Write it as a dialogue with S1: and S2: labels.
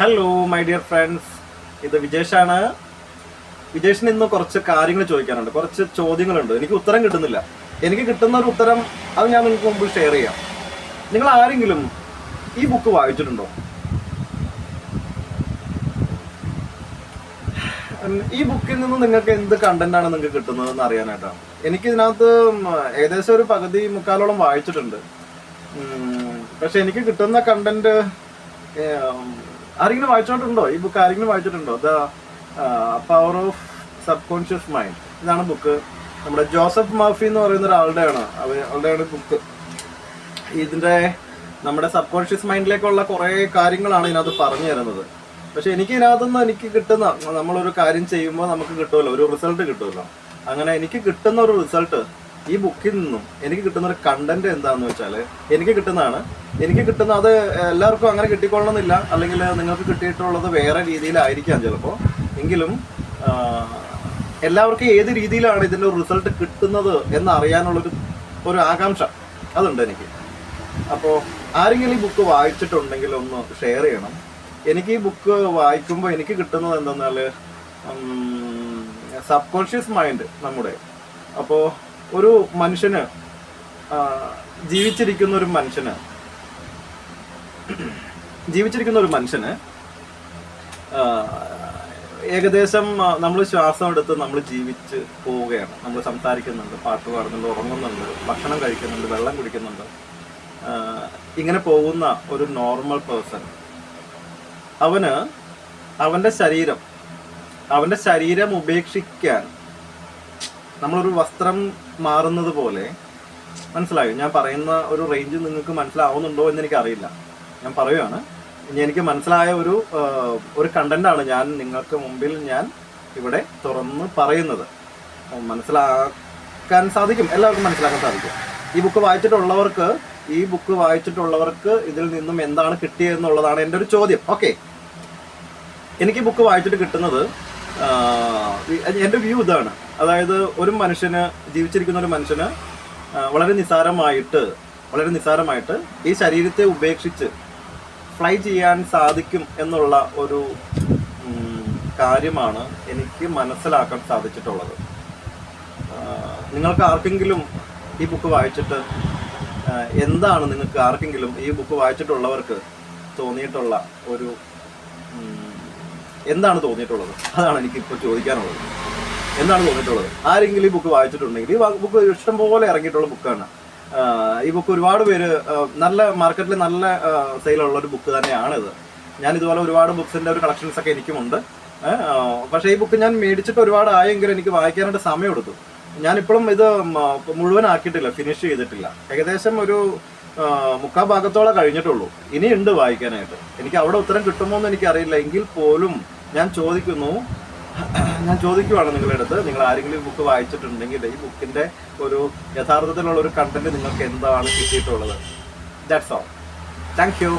S1: Hello my dear friends, ഇത് വിജേഷാണ്. വിജേഷിന് ഇന്ന് കുറച്ച് കാര്യങ്ങൾ ചോദിക്കാനുണ്ട്, കുറച്ച് ചോദ്യങ്ങളുണ്ട്. എനിക്ക് ഉത്തരം കിട്ടുന്നില്ല. എനിക്ക് കിട്ടുന്ന ഒരു ഉത്തരം അത് ഞാൻ നിങ്ങൾക്ക് മുമ്പ് ഷെയർ ചെയ്യാം. നിങ്ങൾ ആരെങ്കിലും ഈ ബുക്ക് വായിച്ചിട്ടുണ്ടോ? ഈ ബുക്കിൽ നിന്ന് നിങ്ങൾക്ക് എന്ത് കണ്ടന്റാണ് നിങ്ങൾക്ക് കിട്ടുന്നതെന്ന് അറിയാനായിട്ടാണ്. എനിക്ക് ഇതിനകത്ത് ഏകദേശം ഒരു പകുതി മുക്കാലോളം വായിച്ചിട്ടുണ്ട്. പക്ഷെ എനിക്ക് കിട്ടുന്ന കണ്ടന്റ് ആരെങ്കിലും വായിച്ചിട്ടുണ്ടോ? ഈ ബുക്ക് ആരെങ്കിലും വായിച്ചിട്ടുണ്ടോ? The power of subconscious mind. ഇതാണ് ബുക്ക്. നമ്മുടെ ജോസഫ് മർഫി എന്ന് പറയുന്ന അവരുടെയാണ് ബുക്ക്. ഇതിന്റെ നമ്മുടെ സബ് കോൺഷ്യസ് മൈൻഡിലേക്കുള്ള കുറേ കാര്യങ്ങളാണ് ഇതിനകത്ത് പറഞ്ഞു തരുന്നത്. പക്ഷെ എനിക്ക് ഇതിനകത്തുനിന്ന് എനിക്ക് കിട്ടുന്ന, നമ്മളൊരു കാര്യം ചെയ്യുമ്പോൾ നമുക്ക് കിട്ടുമല്ലോ, ഒരു റിസൾട്ട് കിട്ടുമല്ലോ. അങ്ങനെ എനിക്ക് കിട്ടുന്ന ഒരു റിസൾട്ട് ഈ ബുക്കിൽ നിന്നും എനിക്ക് കിട്ടുന്ന ഒരു കണ്ടന്റ് എന്താന്ന് വെച്ചാൽ എനിക്ക് കിട്ടുന്ന അത് എല്ലാവർക്കും അങ്ങനെ കിട്ടിക്കൊള്ളണമെന്നില്ല, അല്ലെങ്കിൽ നിങ്ങൾക്ക് കിട്ടിയിട്ടുള്ളത് വേറെ രീതിയിലായിരിക്കാം ചിലപ്പോൾ. എങ്കിലും എല്ലാവർക്കും ഏത് രീതിയിലാണ് ഇതിൻ്റെ ഒരു റിസൾട്ട് കിട്ടുന്നത് എന്നറിയാനുള്ളൊരു ആകാംക്ഷ അതുണ്ട് എനിക്ക്. അപ്പോൾ ആരെങ്കിലും ഈ ബുക്ക് വായിച്ചിട്ടുണ്ടെങ്കിൽ ഒന്ന് ഷെയർ ചെയ്യണം. എനിക്ക് ഈ ബുക്ക് വായിക്കുമ്പോൾ എനിക്ക് കിട്ടുന്നത് എന്തെന്നാൽ സബ് കോൺഷ്യസ് മൈൻഡ് നമ്മുടെ, അപ്പോൾ ഒരു മനുഷ്യന് ജീവിച്ചിരിക്കുന്ന ഒരു മനുഷ്യന് ഏകദേശം നമ്മൾ ശ്വാസം എടുത്ത് നമ്മൾ ജീവിച്ച് പോവുകയാണ്. നമ്മൾ സംസാരിക്കുന്നുണ്ട്, പാട്ട് പാടുന്നുണ്ട്, ഉറങ്ങുന്നുണ്ട്, ഭക്ഷണം കഴിക്കുന്നുണ്ട്, വെള്ളം കുടിക്കുന്നുണ്ട്. ഇങ്ങനെ പോകുന്ന ഒരു നോർമൽ പേഴ്സൺ, അവൻ്റെ ശരീരം ഉപേക്ഷിക്കാൻ നമ്മളൊരു വസ്ത്രം മാറുന്നത് പോലെ, മനസ്സിലായോ? ഞാൻ പറയുന്ന ഒരു റേഞ്ച് നിങ്ങൾക്ക് മനസ്സിലാവുന്നുണ്ടോ എന്ന് എനിക്കറിയില്ല. ഞാൻ പറയുകയാണ്, എനിക്ക് മനസ്സിലായ ഒരു കണ്ടന്റാണ് ഞാൻ നിങ്ങൾക്ക് മുമ്പിൽ ഞാൻ ഇവിടെ തുറന്ന് പറയുന്നത്. മനസ്സിലാക്കാൻ സാധിക്കും, എല്ലാവർക്കും മനസ്സിലാക്കാൻ സാധിക്കും. ഈ ബുക്ക് വായിച്ചിട്ടുള്ളവർക്ക് ഇതിൽ നിന്നും എന്താണ് കിട്ടിയതെന്നുള്ളതാണ് എൻ്റെ ഒരു ചോദ്യം. ഓക്കെ, എനിക്ക് ബുക്ക് വായിച്ചിട്ട് കിട്ടുന്നത്, എൻ്റെ വ്യൂ ഇതാണ്. അതായത് ജീവിച്ചിരിക്കുന്ന ഒരു മനുഷ്യന് വളരെ നിസ്സാരമായിട്ട് ഈ ശരീരത്തെ ഉപേക്ഷിച്ച് ഫ്ലൈ ചെയ്യാൻ സാധിക്കും എന്നുള്ള ഒരു കാര്യമാണ് എനിക്ക് മനസ്സിലാക്കാൻ സാധിച്ചിട്ടുള്ളത്. നിങ്ങൾക്ക് ആർക്കെങ്കിലും ഈ ബുക്ക് വായിച്ചിട്ട് എന്താണ് നിങ്ങൾക്ക് ആർക്കെങ്കിലും ഈ ബുക്ക് വായിച്ചിട്ടുള്ളവർക്ക് തോന്നിയിട്ടുള്ള എന്താണ് തോന്നിയിട്ടുള്ളത്? അതാണ് എനിക്കിപ്പോൾ ചോദിക്കാനുള്ളത്. എന്താണ് തോന്നിയിട്ടുള്ളത്? ആരെങ്കിലും ഈ ബുക്ക് വായിച്ചിട്ടുണ്ടെങ്കിൽ, ഈ ബുക്ക് ഇഷ്ടംപോലെ ഇറങ്ങിയിട്ടുള്ള ബുക്കാണ്. ഈ ബുക്ക് ഒരുപാട് പേര് മാർക്കറ്റിൽ നല്ല സെയിലുള്ള ഒരു ബുക്ക് തന്നെയാണിത്. ഞാൻ ഇതുപോലെ ഒരുപാട് ബുക്സിൻ്റെ ഒരു കളക്ഷൻസ് ഒക്കെ എനിക്കുമുണ്ട്. പക്ഷേ ഈ ബുക്ക് ഞാൻ മേടിച്ചിട്ട് ഒരുപാട് ആയെങ്കിലും എനിക്ക് വായിക്കാനായിട്ട് സമയമെടുത്തു. ഞാനിപ്പോഴും ഇത് മുഴുവനാക്കിയിട്ടില്ല, ഫിനിഷ് ചെയ്തിട്ടില്ല. ഏകദേശം ഒരു 3/4 ഭാഗത്തോളം കഴിഞ്ഞിട്ടുള്ളൂ. ഇനിയുണ്ട് വായിക്കാനായിട്ട്. എനിക്ക് അവിടെ ഉത്തരം കിട്ടുമോ എന്ന് എനിക്കറിയില്ല. എങ്കിൽ പോലും ഞാൻ ചോദിക്കുവാണ് നിങ്ങളുടെ അടുത്ത്, നിങ്ങൾ ആരെങ്കിലും ബുക്ക് വായിച്ചിട്ടുണ്ടെങ്കിൽ ഈ ബുക്കിന്റെ ഒരു യഥാർത്ഥത്തിലുള്ള ഒരു കണ്ടന്റ് നിങ്ങൾക്ക് എന്താണ് കിട്ടിയിട്ടുള്ളത്? That's all. Thank you.